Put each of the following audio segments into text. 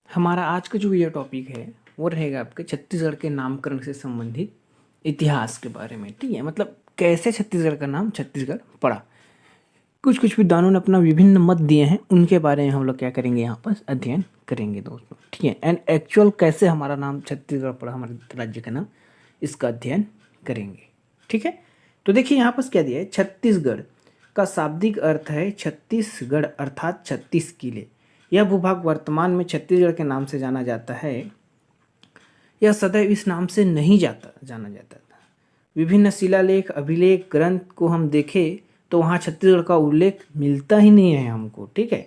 हमारा आज का जो ये टॉपिक है वो रहेगा आपके छत्तीसगढ़ के नामकरण से संबंधित इतिहास के बारे में। ठीक है, मतलब कैसे छत्तीसगढ़ का नाम छत्तीसगढ़ पड़ा। कुछ विद्वानों ने अपना विभिन्न मत दिए हैं, उनके बारे में हम लोग क्या करेंगे यहाँ पर अध्ययन करेंगे दोस्तों। ठीक है, एंड एक्चुअल कैसे हमारा नाम छत्तीसगढ़ पड़ा, हमारे राज्य का नाम, इसका अध्ययन करेंगे। ठीक है, तो देखिए यहाँ पर क्या दिया है। छत्तीसगढ़ का शाब्दिक अर्थ है छत्तीसगढ़ अर्थात 36 किले। यह भूभाग वर्तमान में छत्तीसगढ़ के नाम से जाना जाता है। यह सदैव इस नाम से नहीं जाना जाता था। विभिन्न शिलालेख अभिलेख ग्रंथ को हम देखें तो वहाँ छत्तीसगढ़ का उल्लेख मिलता ही नहीं है हमको। ठीक है,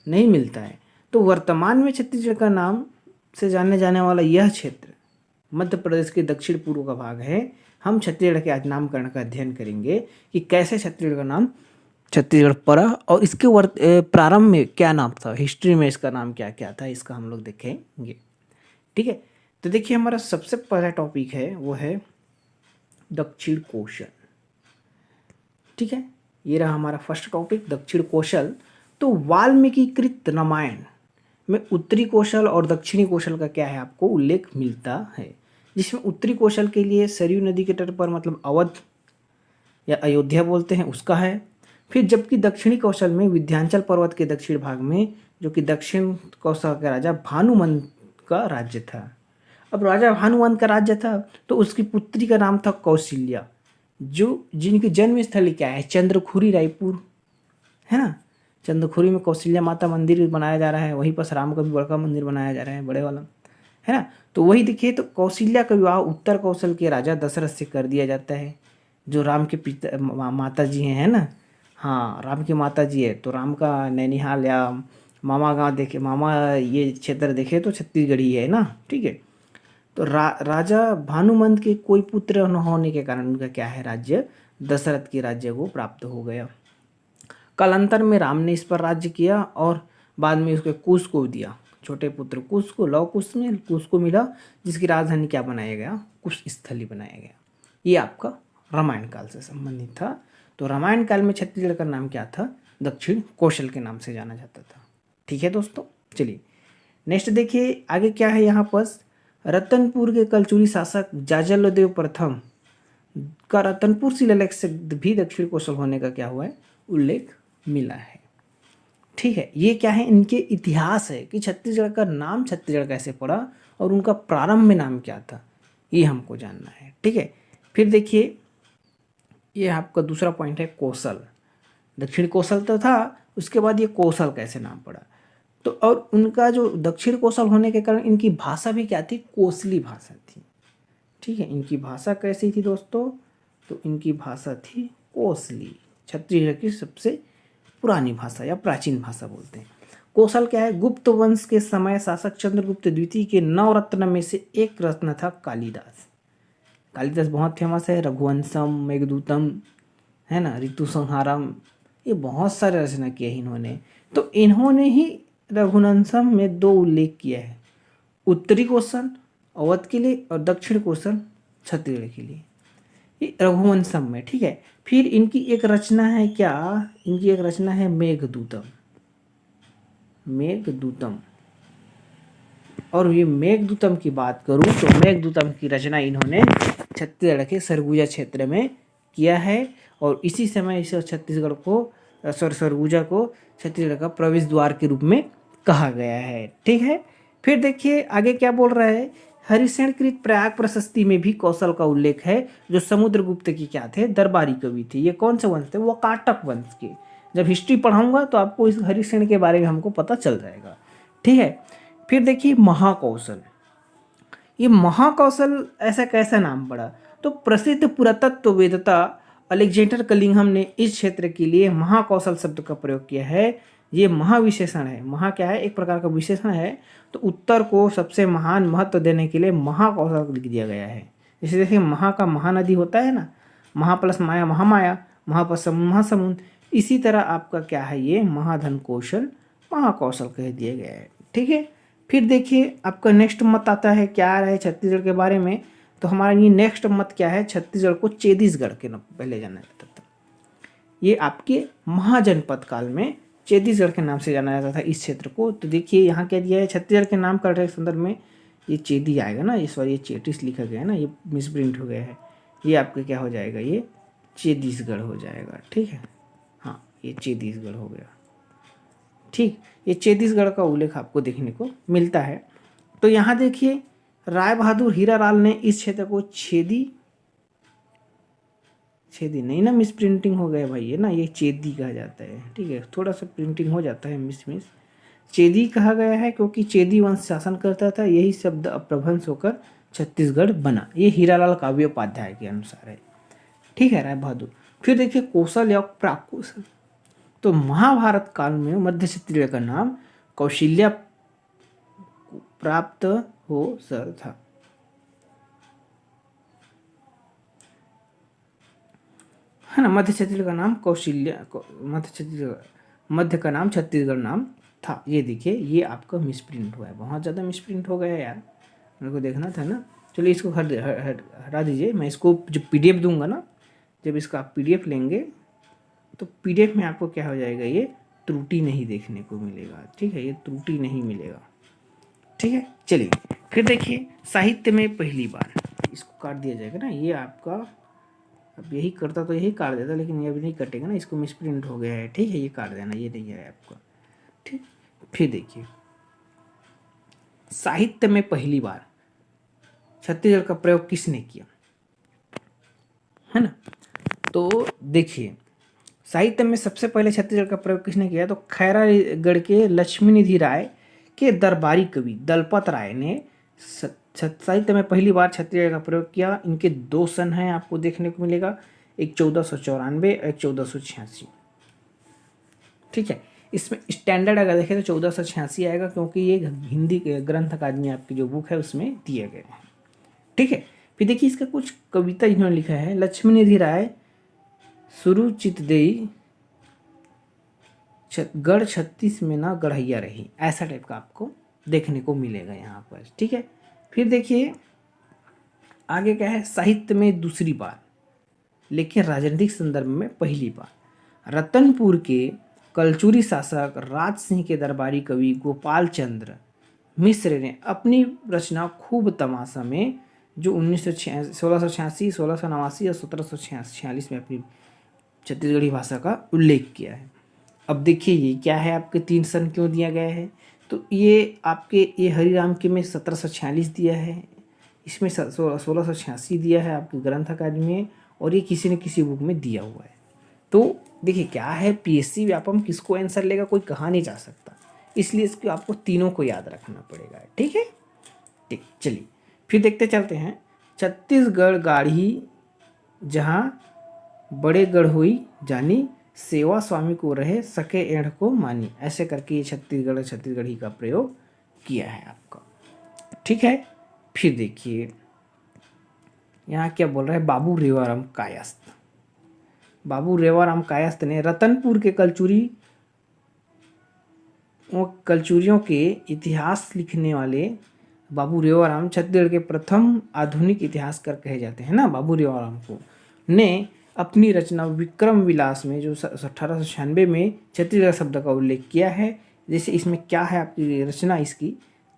नहीं मिलता है। तो वर्तमान में छत्तीसगढ़ का नाम से जाने जाने वाला यह क्षेत्र मध्य प्रदेश के दक्षिण पूर्व का भाग है। हम छत्तीसगढ़ के आज नामकरण का अध्ययन करेंगे कि कैसे छत्तीसगढ़ का नाम छत्तीसगढ़ पड़ा और इसके प्रारंभ में क्या नाम था, हिस्ट्री में इसका नाम क्या क्या था, इसका हम लोग देखेंगे। ठीक है, तो देखिए हमारा सबसे पहला टॉपिक है वो है दक्षिण कोशल। ठीक है, ये रहा हमारा फर्स्ट टॉपिक दक्षिण कोशल। तो वाल्मीकि कृत रामायण में उत्तरी कोशल और दक्षिणी कोशल का क्या है आपको उल्लेख मिलता है, जिसमें उत्तरी कोशल के लिए सरयू नदी के तट पर मतलब अवध या अयोध्या बोलते हैं उसका है। फिर जबकि दक्षिणी कौशल में विंध्याचल पर्वत के दक्षिण भाग में, जो कि दक्षिण कौशल का राजा भानुमंत का राज्य था। अब राजा भानुमंत का राज्य था तो उसकी पुत्री का नाम था कौशल्या, जो जिनकी जन्म स्थली क्या है चंद्रखुरी रायपुर है ना। चंद्रखुरी में कौशल्या माता मंदिर बनाया जा रहा है, वहीं पर राम का भी बड़का मंदिर बनाया जा रहा है, बड़े वाला है ना। तो वही देखिए, तो कौशल्या का विवाह उत्तर कौशल के राजा दशरथ से कर दिया जाता है, जो राम के पिता माता जी हैं, है ना। हाँ, राम की माता जी है। तो राम का नैनीहाल या मामा गांव देखे, मामा ये क्षेत्र देखे तो छत्तीसगढ़ ही है ना। ठीक है, तो राजा भानुमंत के कोई पुत्र न होने के कारण उनका क्या है राज्य दशरथ के राज्य को प्राप्त हो गया। कालांतर में राम ने इस पर राज्य किया और बाद में उसके कुश को दिया, छोटे पुत्र कुश को, लव कुश में कुश को मिला, जिसकी राजधानी क्या बनाया गया, कुश स्थली बनाया गया। ये आपका रामायण काल से संबंधित था। तो रामायण काल में छत्तीसगढ़ का नाम क्या था, दक्षिण कौशल के नाम से जाना जाता था। ठीक है दोस्तों, चलिए नेक्स्ट देखिए आगे क्या है। यहाँ पर रतनपुर के कलचुरी शासक जाजलदेव प्रथम का रतनपुर शिलालेख से भी दक्षिण कौशल होने का क्या हुआ है उल्लेख मिला है। ठीक है, ये क्या है इनके इतिहास है कि छत्तीसगढ़ का नाम छत्तीसगढ़ कैसे पड़ा और उनका प्रारंभ में नाम क्या था, ये हमको जानना है। ठीक है, फिर देखिए ये आपका दूसरा पॉइंट है कौशल। दक्षिण कौशल तो था, उसके बाद ये कौशल कैसे नाम पड़ा। तो और उनका जो दक्षिण कौशल होने के कारण इनकी भाषा भी क्या थी, कोसली भाषा थी। ठीक है, इनकी भाषा कैसी थी दोस्तों, तो इनकी भाषा थी कोसली, छत्तीसगढ़ की सबसे पुरानी भाषा या प्राचीन भाषा बोलते हैं। कौशल क्या है, गुप्त वंश के समय शासक चंद्रगुप्त द्वितीय के 9 रत्न में से एक रत्न था कालिदास। कालिदास बहुत फेमस है, रघुवंशम, मेघदूतम है ना, ऋतु संहारम, ये बहुत सारे रचना किए इन्होंने। तो इन्होंने ही रघुवंशम में 2 उल्लेख किया है, उत्तरी कौशल अवध के लिए और दक्षिण कौशल छत्तीसगढ़ के लिए, ये रघुवंशम में। ठीक है, फिर इनकी एक रचना है क्या, इनकी एक रचना है मेघदूतम। मेघदूतम, और ये मेघदूतम की बात करूं तो मेघदूतम की रचना इन्होंने छत्तीसगढ़ के सरगुजा क्षेत्र में किया है और इसी समय इस छत्तीसगढ़ को सरगुजा को छत्तीसगढ़ का प्रवेश द्वार के रूप में कहा गया है। ठीक है, फिर देखिए आगे क्या बोल रहा है। हरिशेणकृत प्रयाग प्रशस्ति में भी कौशल का उल्लेख है, जो समुद्रगुप्त की क्या थे, दरबारी कवि थे। ये कौन से वंश थे, वो काटक वंश के। जब हिस्ट्री पढ़ाऊंगा तो आपको इस हरिशेण के बारे में हमको पता चल जाएगा। ठीक है, फिर देखिए महाकौशल। ये महाकौशल ऐसा कैसा नाम पड़ा, तो प्रसिद्ध पुरातत्व वेदता अलेक्जेंडर कलिंगहम ने इस क्षेत्र के लिए महाकौशल शब्द का प्रयोग किया है। ये महाविशेषण है, महा क्या है, एक प्रकार का विशेषण है। तो उत्तर को सबसे महान महत्व देने के लिए महाकौशल लिख दिया गया है। जैसे देखिए महा का महानदी होता है ना, महा प्लस माया महामाया, महा प्लस महासमुद्र, इसी तरह आपका क्या है ये महाधन कौशल महाकौशल कह दिया गया है। ठीक है, फिर देखिए आपका नेक्स्ट मत आता है, क्या आ रहा है छत्तीसगढ़ के बारे में। तो हमारा ये नेक्स्ट मत क्या है, छत्तीसगढ़ को चेदीसगढ़ के नाम पहले जाना जाता था। ये आपके महाजनपद काल में छत्तीसगढ़ के नाम से जाना जाता था इस क्षेत्र को। तो देखिए यहाँ क्या दिया है, छत्तीसगढ़ के नामकरण के संदर्भ में ये चेदी आएगा ना, इस बार ये चेटिस लिखा गया है ना, ये मिसप्रिंट हो गया है, ये आपका क्या हो जाएगा, ये छत्तीसगढ़ हो जाएगा। ठीक है, हाँ ये छत्तीसगढ़ हो गया। ठीक, ये छत्तीसगढ़ का उल्लेख आपको देखने को मिलता है। तो यहाँ देखिए राय बहादुर हीरालाल ने इस क्षेत्र को छेदी नहीं ना, मिस प्रिंटिंग हो गया भाई, ये ना ये चेदी कहा जाता है। ठीक है, थोड़ा सा प्रिंटिंग हो जाता है मिस चेदी कहा गया है क्योंकि चेदी वंश शासन करता था, यही शब्द अपभ्रंश होकर छत्तीसगढ़ बना। ये हीरालाल काव्योपाध्याय के अनुसार है। ठीक है, राय बहादुर। फिर देखिए कौशल या प्राक कौशल। तो महाभारत काल में मध्य छत्तीसगढ़ का नाम कौशल्या प्राप्त हो सर था। है ना, मध्य छत्तीसगढ़ का नाम मध्य का नाम छत्तीसगढ़ नाम था। ये देखिए ये आपका मिसप्रिंट हुआ है, बहुत ज़्यादा मिसप्रिंट हो गया है यार, मेरे को देखना था ना। चलिए इसको हटा दीजिए, मैं इसको जब PDF दूंगा ना, जब इसका आप PDF लेंगे तो PDF में आपको क्या हो जाएगा, ये त्रुटि नहीं देखने को मिलेगा। ठीक है, ये त्रुटि नहीं मिलेगा। ठीक है, चलिए फिर देखिए साहित्य में पहली बार, इसको काट दिया जाएगा ना, ये आपका अब यही करता तो यही काट देता, लेकिन ये अभी नहीं कटेगा ना, इसको मिसप्रिंट हो गया है। ठीक है, ये काट देना, ये नहीं है आपका। ठीक, फिर देखिए साहित्य में पहली बार छत्तीसगढ़ का प्रयोग किसने किया, है ना। तो देखिए साहित्य में सबसे पहले छत्तीसगढ़ का प्रयोग किसने किया, तो खैरागढ़ के लक्ष्मीनिधि राय के दरबारी कवि दलपत राय ने साहित्य में पहली बार छत्तीसगढ़ का प्रयोग किया। इनके 2 सन हैं आपको देखने को मिलेगा, एक 1494 एक 1486। ठीक है, इसमें स्टैंडर्ड अगर देखें तो 1486 आएगा क्योंकि ये हिंदी ग्रंथ अकादमी आपकी जो बुक है उसमें दिए गए हैं। ठीक है, फिर देखिए इसका कुछ कविता इन्होंने लिखा है, लक्ष्मीनिधि राय सुरुचित देई गढ़ 36 में ना गढ़ैया रही, ऐसा टाइप का आपको देखने को मिलेगा यहाँ पर। ठीक है, फिर देखिए आगे क्या है, साहित्य में दूसरी बार लेकिन राजनीतिक संदर्भ में पहली बार रतनपुर के कलचुरी शासक राज सिंह के दरबारी कवि गोपाल चंद्र मिश्र ने अपनी रचना खूब तमाशा में, जो 1686 1689 और 1746 में अपनी छत्तीसगढ़ी भाषा का उल्लेख किया है। अब देखिए ये क्या है, आपके 3 सन क्यों दिया गया है, तो ये आपके ये हरिराम के में 1746 दिया है, इसमें 1686 दिया है आपके ग्रंथ अकादमी में, और ये किसी न किसी बुक में दिया हुआ है। तो देखिए क्या है, PSC व्यापम किसको आंसर लेगा कोई कहा नहीं जा सकता, इसलिए इसको आपको तीनों को याद रखना पड़ेगा। ठीक है, ठीक, चलिए फिर देखते चलते हैं। छत्तीसगढ़ गाढ़ी जहाँ बड़े गढ़ हुई जानी, सेवा स्वामी को रहे सके एढ़ को मानी, ऐसे करके ये छत्तीसगढ़ी का प्रयोग किया है आपका। ठीक है, फिर देखिए यहाँ क्या बोल रहा है, बाबू रेवाराम कायस्थ। बाबू रेवाराम कायस्थ ने रतनपुर के कलचुरियों के इतिहास लिखने वाले बाबू रेवाराम छत्तीसगढ़ के प्रथम आधुनिक इतिहासकार कहे जाते हैं ना, बाबू रेवाराम को ने अपनी रचना विक्रम विलास में जो 1896 में छत्तीसगढ़ शब्द का उल्लेख किया है। जैसे इसमें क्या है आपकी रचना इसकी,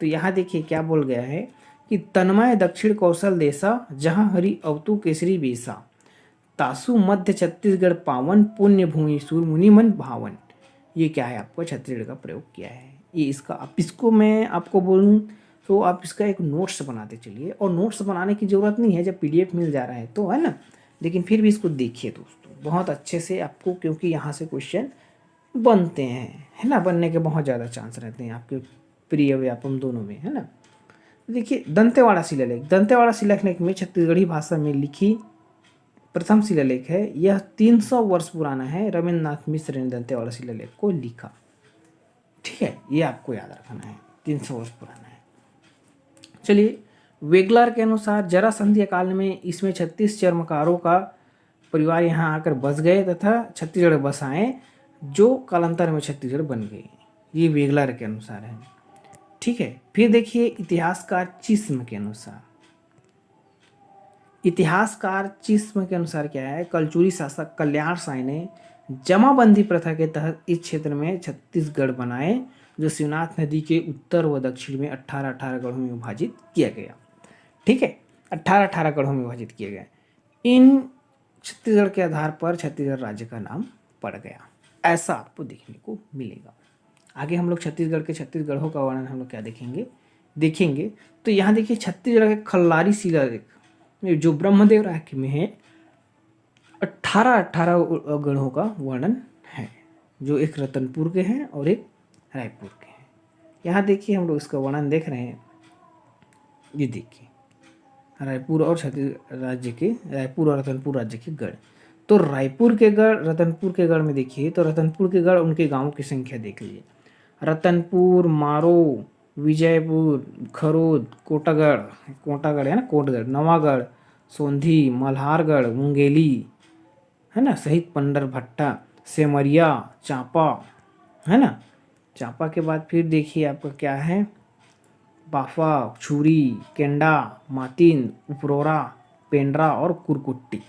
तो यहाँ देखिए क्या बोल गया है कि तन्मय दक्षिण कौशल देशा जहाँ हरि अवतु केसरी बेसा, तासु मध्य छत्तीसगढ़ पावन पुण्य भूमि सूर मुनि मन भावन। ये क्या है, आपको छत्तीसगढ़ का प्रयोग किया है। ये इसका अब इसको मैं आपको बोलूँ तो आप इसका एक नोट्स बनाते चलिए, और नोट्स बनाने की ज़रूरत नहीं है जब PDF मिल जा रहा है तो, है ना, लेकिन फिर भी इसको देखिए दोस्तों बहुत अच्छे से आपको, क्योंकि यहाँ से क्वेश्चन बनते हैं, है ना, बनने के बहुत ज़्यादा चांस रहते हैं आपके प्रिय व्यापम दोनों में, है ना। देखिए दंतेवाड़ा शिलालेख में छत्तीसगढ़ी भाषा में लिखी प्रथम शिलालेख है, यह 300 वर्ष पुराना है। रविन्द्रनाथ मिश्र ने दंतेवाड़ा शिलालेख को लिखा। ठीक है, ये आपको याद रखना है, 300 वर्ष पुराना है। चलिए वेगलर के अनुसार जरासंधि काल में इसमें 36 चर्मकारों का परिवार यहाँ आकर बस गए तथा छत्तीसगढ़ बसाए, जो कालांतर में छत्तीसगढ़ बन गई। ये वेगलर के अनुसार है। ठीक है, फिर देखिए इतिहासकार चिस्म के अनुसार क्या है, कलचुरी शासक कल्याण साय ने जमाबंदी प्रथा के तहत इस क्षेत्र में छत्तीसगढ़ बनाए, जो शिवनाथ नदी के उत्तर व दक्षिण में 18-18 गढ़ों में विभाजित किया गया। ठीक है, 18-18 गढ़ों में विभाजित किया गया। इन छत्तीसगढ़ के आधार पर छत्तीसगढ़ राज्य का नाम पड़ गया, ऐसा आपको देखने को मिलेगा। आगे हम लोग छत्तीसगढ़ के 36 गढ़ों का वर्णन हम लोग क्या देखेंगे। तो यहाँ देखिए छत्तीसगढ़ के खल्लारी शिलालेख जो ब्रह्मदेव राज्य में है 18-18 गढ़ों का वर्णन है, जो एक रतनपुर के हैं और एक रायपुर के हैं। यहाँ देखिए हम लोग इसका वर्णन देख रहे हैं। ये देखिए रायपुर और छत्तीसगढ़ राज्य के, रायपुर और रतनपुर राज्य के गढ़। तो रायपुर के गढ़, रतनपुर के गढ़ में देखिए तो रतनपुर के गढ़ उनके गांवों की संख्या देख लीजिए। रतनपुर, मारो, विजयपुर, खरोद, कोटागढ़ है ना, कोटगढ़, नवागढ़, सोंधी, मल्हारगढ़, मुंगेली है ना, सहित पंडरभट्टा, सेमरिया, चांपा है ना। चांपा के बाद फिर देखिए आपका क्या है, बाफा, छुरी, केंडा, मातिन, उपरोरा, पेंड्रा और कुरकुट्टी।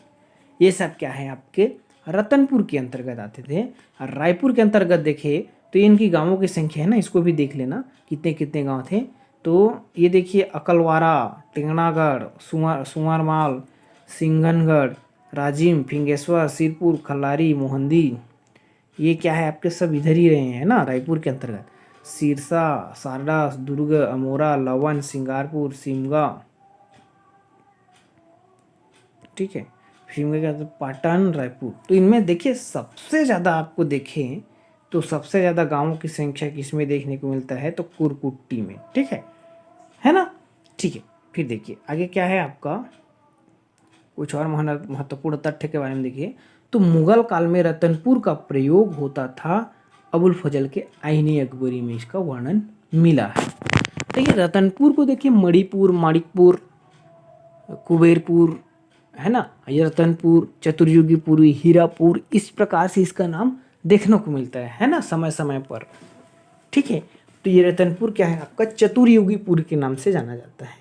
ये सब क्या है आपके रतनपुर के अंतर्गत आते थे। और रायपुर के अंतर्गत देखे तो इनकी गांवों की संख्या है ना, इसको भी देख लेना कितने कितने गांव थे। तो ये देखिए अकलवारा, टेंगनागढ़, सुंगरमाल, सिंघनगढ़, राजिम, फिंगेश्वर, सिरपुर, खल्लारी, मोहंदी, ये क्या है आपके सब इधर ही रहे हैं ना रायपुर के अंतर्गत। सिरसा, सारडास, दुर्ग, अमोरा, लवन, सिंगारपुर, सिमगा, ठीक है, सिमगा क्या पाटन, रायपुर। तो इनमें देखिए सबसे ज़्यादा आपको देखें तो सबसे ज़्यादा गांवों की संख्या किसमें देखने को मिलता है, तो कुरकुट्टी में। ठीक है ना। ठीक है, फिर देखिए आगे क्या है आपका, कुछ और महत्वपूर्ण तथ्य के बारे में देखिए। तो मुगल काल में रतनपुर का प्रयोग होता था, अबुल फजल के आईनी अकबरी में इसका वर्णन मिला है। देखिए रतनपुर को देखिए मणिपुर, माणिकपुर, कुबेरपुर है ना, ये रतनपुर, चतुर्युगीपुरी, हीरापुर, इस प्रकार से इसका नाम देखने को मिलता है ना, समय समय पर। ठीक है, तो ये रतनपुर क्या है आपका चतुर्युगीपुर के नाम से जाना जाता है।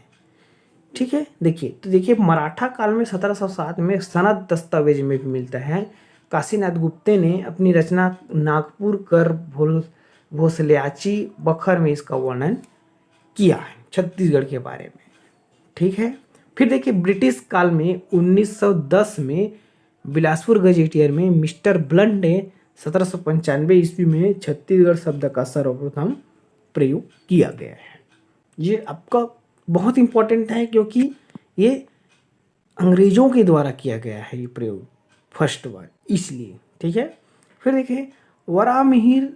ठीक है, देखिए तो देखिए मराठा काल में 1707 में सनद दस्तावेज में भी मिलता है। काशीनाथ गुप्ते ने अपनी रचना नागपुर कर भोसल्याची बखर में इसका वर्णन किया है छत्तीसगढ़ के बारे में। ठीक है, फिर देखिए ब्रिटिश काल में 1910 में बिलासपुर गजेटियर में मिस्टर ब्लंट ने 1795 ईस्वी में छत्तीसगढ़ शब्द का सर्वप्रथम प्रयोग किया गया है। ये आपका बहुत इंपॉर्टेंट है क्योंकि ये अंग्रेजों के द्वारा किया गया है ये प्रयोग फर्स्ट बार, इसलिए। ठीक है, फिर देखिए वराहमिहिर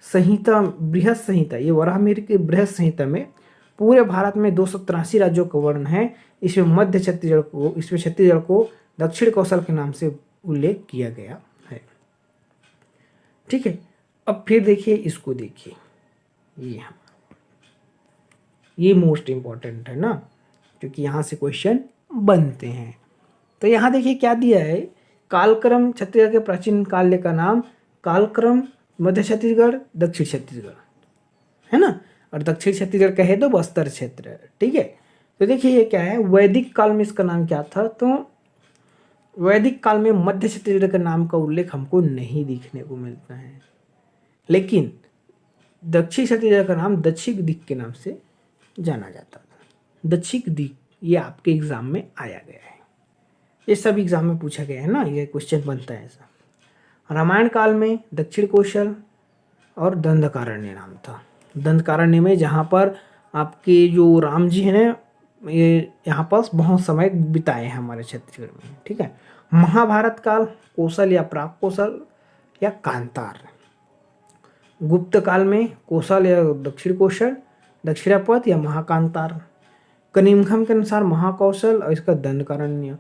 संहिता, बृहद संहिता, ये वराहमिहिर की बृहद संहिता में पूरे भारत में 283 राज्यों का वर्णन है। इसमें छत्तीसगढ़ को दक्षिण कौशल के नाम से उल्लेख किया गया है। ठीक है, अब फिर देखिए इसको देखिए, ये मोस्ट इंपॉर्टेंट है ना, क्योंकि यहाँ से क्वेश्चन बनते हैं। तो यहाँ देखिए क्या दिया है, कालक्रम छत्तीसगढ़ के प्राचीन काल्य का नाम कालक्रम, मध्य छत्तीसगढ़, दक्षिण छत्तीसगढ़ है ना, और दक्षिण छत्तीसगढ़ कहे तो बस्तर क्षेत्र। ठीक है, तो देखिए ये क्या है, वैदिक काल में इसका नाम क्या था, तो वैदिक काल में मध्य छत्तीसगढ़ के नाम का उल्लेख हमको नहीं देखने को मिलता है, लेकिन दक्षिण छत्तीसगढ़ का नाम दक्षिण दिक के नाम से जाना जाता था। दक्षिण दिक ये आपके एग्जाम में आया गया है, ये सब एग्जाम में पूछा गया है ना, ये क्वेश्चन बनता है ऐसा। रामायण काल में दक्षिण कौशल और दंडकारण्य नाम था। दंडकारण्य में जहाँ पर आपके जो राम जी हैं ये यहाँ पर बहुत समय बिताए हैं हमारे छत्तीसगढ़ में। ठीक है, महाभारत काल कौशल या प्राक कौशल या कांतार। गुप्त काल में कौशल या दक्षिण कौशल, दक्षिणापथ या महाकांतार। कनिमघम के अनुसार महाकौशल और इसका दंडकारण्य।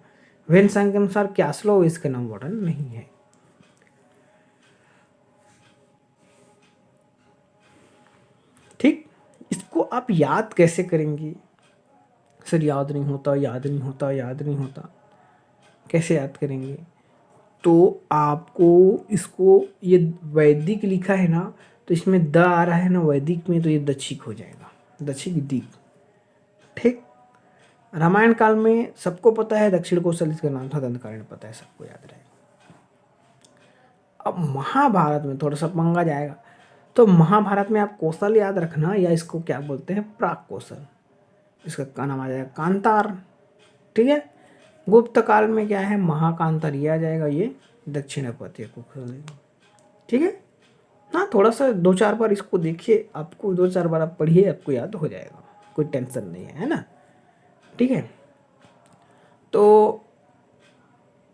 वेनसांग के अनुसार क्यासलो, इसका नाम वर्णन नहीं है। ठीक, इसको आप याद कैसे करेंगे, सर याद नहीं होता, कैसे याद करेंगे, तो आपको इसको, ये वैदिक लिखा है ना, तो इसमें द आ रहा है ना वैदिक में, तो ये दक्षिक हो जाएगा, दक्षिण दिक। ठीक, रामायण काल में सबको पता है दक्षिण कौशल इसका नाम था, दंडकारण्य पता है सबको, याद रहेगा। अब महाभारत में थोड़ा सा पंगा जाएगा। तो महाभारत में आप कौशल याद रखना, या इसको क्या बोलते हैं, प्राक कौशल। इसका का नाम आ जाएगा कांतार। ठीक है। गुप्त काल में क्या है, महाकांतार, ये आ जाएगा, ये दक्षिणापत्य कौशल। ठीक है। हाँ, थोड़ा सा 2-4 बार इसको देखिए, आपको 2-4 बार आप पढ़िए, आपको याद हो जाएगा, कोई टेंशन नहीं है ना। ठीक है। तो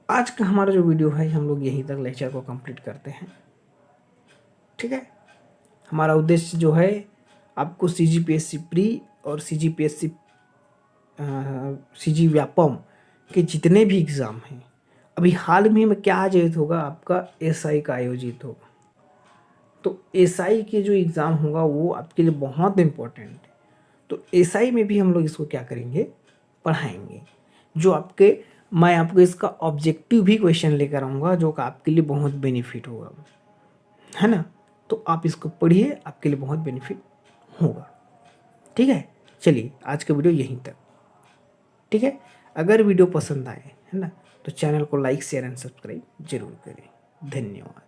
आज का हमारा जो वीडियो है, हम लोग यहीं तक लेक्चर को कंप्लीट करते हैं। ठीक है। हमारा उद्देश्य जो है, आपको CGPSC प्री और CG व्यापम के जितने भी एग्ज़ाम हैं, अभी हाल में क्या आयोजित होगा, आपका SI का आयोजित होगा। तो SI के जो एग्ज़ाम होगा वो आपके लिए बहुत इम्पोर्टेंट है। तो SI में भी हम लोग इसको क्या करेंगे, पढ़ाएंगे। मैं आपको इसका ऑब्जेक्टिव भी क्वेश्चन लेकर आऊँगा, जो कि आपके लिए बहुत बेनिफिट होगा, है ना। तो आप इसको पढ़िए, आपके लिए बहुत बेनिफिट होगा। ठीक है। चलिए, आज का वीडियो यहीं तक। ठीक है। अगर वीडियो पसंद आए, है ना, तो चैनल को लाइक, शेयर एंड सब्सक्राइब जरूर करें। धन्यवाद।